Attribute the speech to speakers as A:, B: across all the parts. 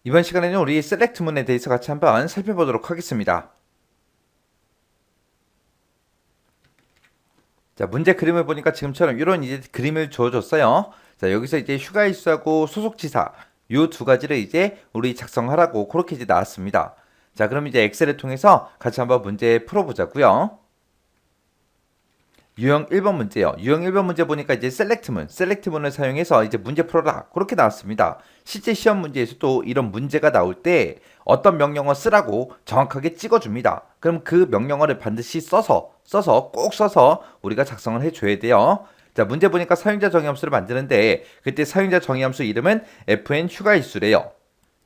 A: 이번 시간에는 우리 셀렉트문에 대해서 같이 한번 살펴보도록 하겠습니다. 자, 문제 그림을 보니까 지금처럼 이런 이제 그림을 주어줬어요. 자, 여기서 이제 휴가일수하고 소속지사 요 두 가지를 이제 우리 작성하라고 그렇게 이제 나왔습니다. 자, 그럼 이제 엑셀을 통해서 같이 한번 문제 풀어보자고요. 유형 1번 문제요. 유형 1번 문제 보니까 이제 셀렉트문을 사용해서 이제 문제 풀어라. 그렇게 나왔습니다. 실제 시험 문제에서도 이런 문제가 나올 때 어떤 명령어 쓰라고 정확하게 찍어줍니다. 그럼 그 명령어를 반드시 꼭 써서 우리가 작성을 해줘야 돼요. 자, 문제 보니까 사용자 정의함수를 만드는데 그때 사용자 정의함수 이름은 fn 휴가일수래요.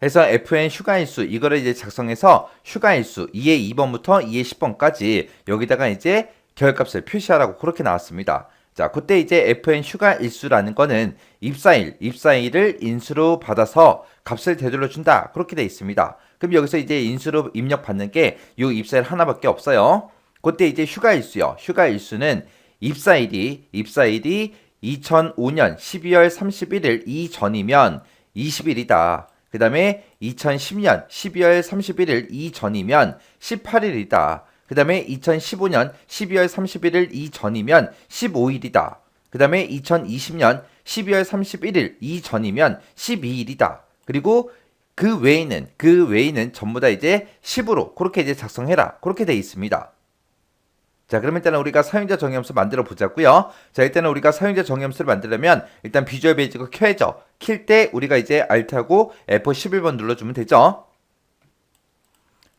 A: 해서 fn 휴가일수 이거를 이제 작성해서 휴가일수 2의 2번부터 2의 10번까지 여기다가 이제 결값을 표시하라고 그렇게 나왔습니다. 자, 그때 이제 fn 휴가 일수라는 거는 입사일을 인수로 받아서 값을 되돌려 준다. 그렇게 돼 있습니다. 그럼 여기서 이제 인수로 입력받는 게 이 입사일 하나밖에 없어요. 그때 이제 휴가 일수요. 휴가 일수는 입사일이 2005년 12월 31일 이전이면 20일이다. 그 다음에 2010년 12월 31일 이전이면 18일이다. 그 다음에 2015년 12월 31일 이전이면 15일이다. 그 다음에 2020년 12월 31일 이전이면 12일이다. 그리고 그 외에는 전부 다 이제 10으로 그렇게 이제 작성해라. 그렇게 돼 있습니다. 자, 그럼 일단은 우리가 사용자 정의함수 만들어 보자고요. 자, 일단은 우리가 사용자 정의함수를 만들려면 일단 비주얼 베이직을 켜야죠. 킬 때 우리가 이제 Alt하고 F11번 눌러주면 되죠.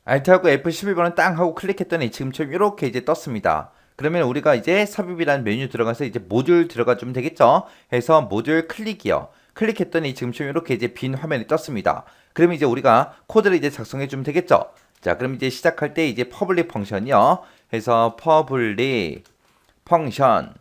A: Alt하고 F11번을 땅 하고 클릭했더니 지금처럼 이렇게 이제 떴습니다. 그러면 우리가 이제 삽입이라는 메뉴 들어가서 이제 모듈 들어가 주면 되겠죠. 해서 모듈 클릭이요. 클릭했더니 지금처럼 이렇게 이제 빈 화면이 떴습니다. 그러면 이제 우리가 코드를 이제 작성해 주면 되겠죠. 자, 그럼 이제 시작할 때 이제 퍼블릭 펑션이요. 해서 퍼블릭 펑션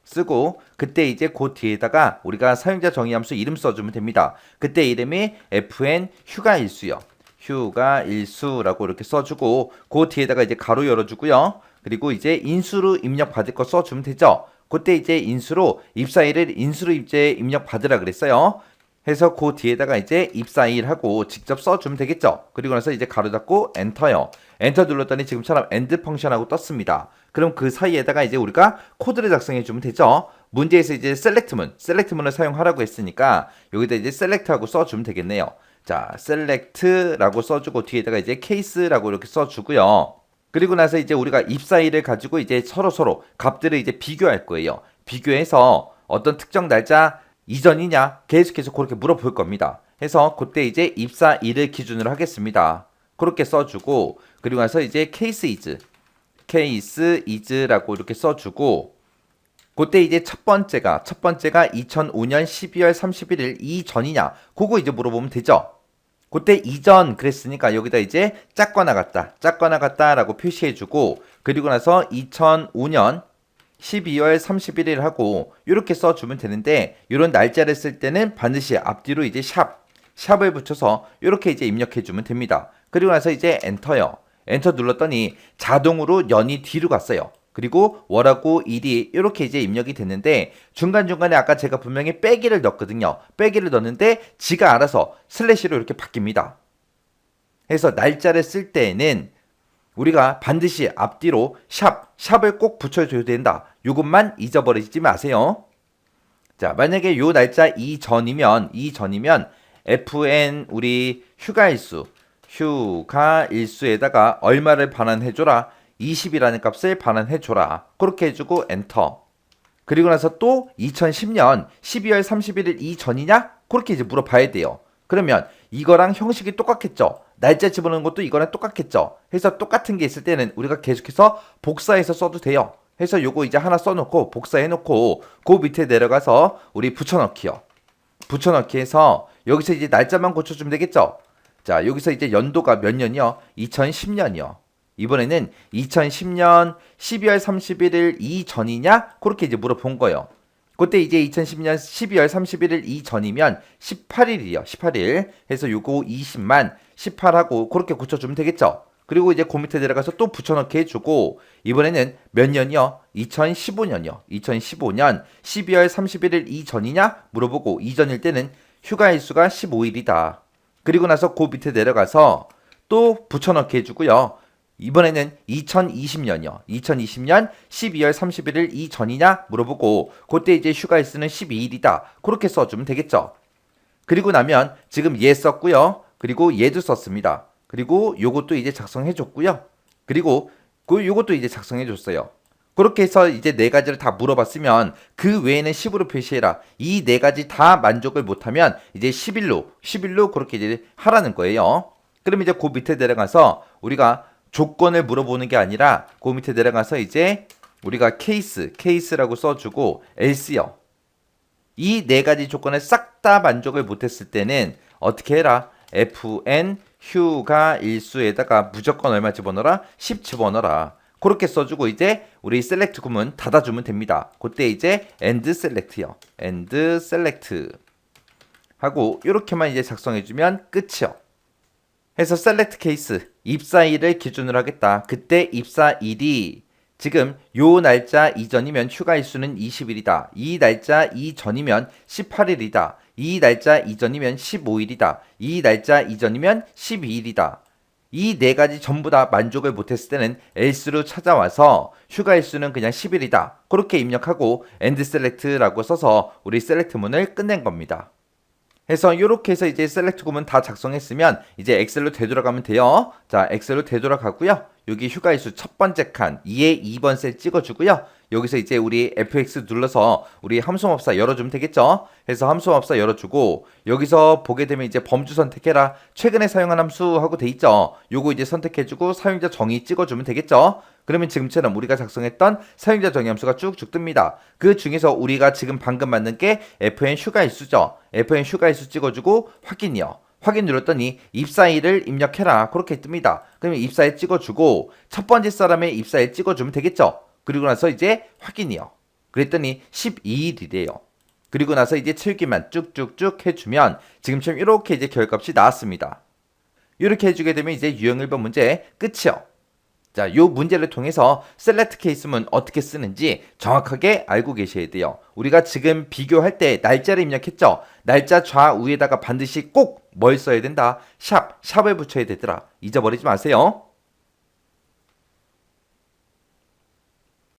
A: 쓰고 그때 이제 그 뒤에다가 우리가 사용자 정의함수 이름 써주면 됩니다. 그때 이름이 fn 휴가일수요. 휴가일수라고 이렇게 써주고 그 뒤에다가 이제 가로 열어주고요. 그리고 이제 인수로 입력 받을 거 써주면 되죠. 그때 이제 인수로 입사일을 인수로 이제 입력 받으라 그랬어요. 해서 그 뒤에다가 이제 입사일하고 직접 써주면 되겠죠. 그리고 나서 이제 가로 닫고 엔터요. 엔터 눌렀더니 지금처럼 엔드 펑션하고 떴습니다. 그럼 그 사이에다가 이제 우리가 코드를 작성해 주면 되죠. 문제에서 이제 셀렉트문을 사용하라고 했으니까 여기다 이제 셀렉트하고 써주면 되겠네요. 자, select라고 써주고 뒤에다가 이제 case라고 이렇게 써주고요. 그리고 나서 이제 우리가 입사일을 가지고 이제 서로 값들을 이제 비교할 거예요. 비교해서 어떤 특정 날짜 이전이냐 계속해서 그렇게 물어볼 겁니다. 해서 그때 이제 입사일을 기준으로 하겠습니다. 그렇게 써주고 그리고 나서 이제 case is라고 이렇게 써주고 그때 이제 첫 번째가 2005년 12월 31일 이전이냐 그거 이제 물어보면 되죠. 그때 이전 그랬으니까 여기다 이제 작거나 같다라고 표시해주고 그리고 나서 2005년 12월 31일 하고 이렇게 써주면 되는데 이런 날짜를 쓸 때는 반드시 앞뒤로 이제 샵을 붙여서 이렇게 이제 입력해주면 됩니다. 그리고 나서 이제 엔터요. 엔터 눌렀더니 자동으로 년이 뒤로 갔어요. 그리고 월하고 일이 이렇게 이제 입력이 됐는데 중간중간에 아까 제가 분명히 빼기를 넣었거든요. 빼기를 넣었는데 지가 알아서 슬래시로 이렇게 바뀝니다. 해서 날짜를 쓸 때에는 우리가 반드시 앞뒤로 샵을 꼭 붙여줘야 된다. 이것만 잊어버리지 마세요. 자, 만약에 요 날짜 이전이면 fn 우리 휴가일수에다가 얼마를 반환해줘라. 20이라는 값을 반환해줘라. 그렇게 해주고 엔터. 그리고 나서 또 2010년 12월 31일 이전이냐? 그렇게 이제 물어봐야 돼요. 그러면 이거랑 형식이 똑같겠죠? 날짜 집어넣는 것도 이거랑 똑같겠죠? 해서 똑같은 게 있을 때는 우리가 계속해서 복사해서 써도 돼요. 해서 요거 이제 하나 써놓고 복사해놓고 그 밑에 내려가서 우리 붙여넣기요. 붙여넣기 해서 여기서 이제 날짜만 고쳐주면 되겠죠? 자, 여기서 이제 연도가 몇 년이요? 2010년이요. 이번에는 2010년 12월 31일 이전이냐? 그렇게 이제 물어본 거예요. 그때 이제 2010년 12월 31일 이전이면 18일이요. 18일. 해서 요거 20만 18하고 그렇게 고쳐주면 되겠죠. 그리고 이제 그 밑에 내려가서 또 붙여넣기 해주고 이번에는 몇 년이요? 2015년이요. 2015년 12월 31일 이전이냐? 물어보고 이전일 때는 휴가일수가 15일이다. 그리고 나서 그 밑에 내려가서 또 붙여넣기 해주고요. 이번에는 2020년이요. 2020년 12월 31일 이전이냐 물어보고 그때 이제 휴가 일수는 12일이다. 그렇게 써주면 되겠죠. 그리고 나면 지금 얘 썼고요. 그리고 얘도 썼습니다. 그리고 요것도 이제 작성해줬고요. 그리고 요것도 이제 작성해줬어요. 그렇게 해서 이제 네 가지를 다 물어봤으면 그 외에는 10으로 표시해라. 이 네 가지 다 만족을 못하면 이제 11로 그렇게 이제 하라는 거예요. 그럼 이제 그 밑에 내려가서 우리가 조건을 물어보는 게 아니라 그 밑에 내려가서 이제 우리가 케이스라고 써주고 else요. 이 네 가지 조건을 싹 다 만족을 못했을 때는 어떻게 해라? fn 휴가 일수에다가 무조건 얼마 집어넣어라? 10 집어넣어라. 그렇게 써주고 이제 우리 select 구문 닫아주면 됩니다. 그때 이제 end select요. end select 하고 이렇게만 이제 작성해주면 끝이요. 해서 select case 입사일을 기준으로 하겠다. 그때 입사일이 지금 요 날짜 이전이면 휴가 일수는 20일이다. 이 날짜 이전이면 18일이다. 이 날짜 이전이면 15일이다. 이 날짜 이전이면 12일이다. 이 네 가지 전부 다 만족을 못했을 때는 else로 찾아와서 휴가 일수는 그냥 10일이다. 그렇게 입력하고 end select라고 써서 우리 select 문을 끝낸 겁니다. 해서 이렇게 해서 이제 셀렉트 구문 다 작성했으면 이제 엑셀로 되돌아가면 돼요. 자, 엑셀로 되돌아가고요. 여기 휴가일수 첫 번째 칸 2에 2번 셀 찍어주고요. 여기서 이제 우리 FX 눌러서 우리 함수마법사 열어주면 되겠죠. 해서 함수마법사 열어주고 여기서 보게 되면 이제 범주 선택해라. 최근에 사용한 함수 하고 돼 있죠. 요거 이제 선택해주고 사용자 정의 찍어주면 되겠죠. 그러면 지금처럼 우리가 작성했던 사용자 정의 함수가 쭉쭉 뜹니다. 그 중에서 우리가 지금 방금 만든 게 fn 휴가일수죠. fn 휴가일수 찍어주고 확인이요. 확인 눌렀더니 입사일을 입력해라. 그렇게 뜹니다. 그러면 입사일 찍어주고 첫 번째 사람의 입사일 찍어주면 되겠죠. 그리고 나서 이제 확인이요. 그랬더니 12일이래요. 그리고 나서 이제 채우기만 쭉쭉쭉 해주면 지금처럼 이렇게 이제 결값이 나왔습니다. 이렇게 해주게 되면 이제 유형 1번 문제 끝이요. 자, 요 문제를 통해서 select case문 어떻게 쓰는지 정확하게 알고 계셔야 돼요. 우리가 지금 비교할 때 날짜를 입력했죠? 날짜 좌우에다가 반드시 꼭 뭘 써야 된다? 샵을 붙여야 되더라. 잊어버리지 마세요.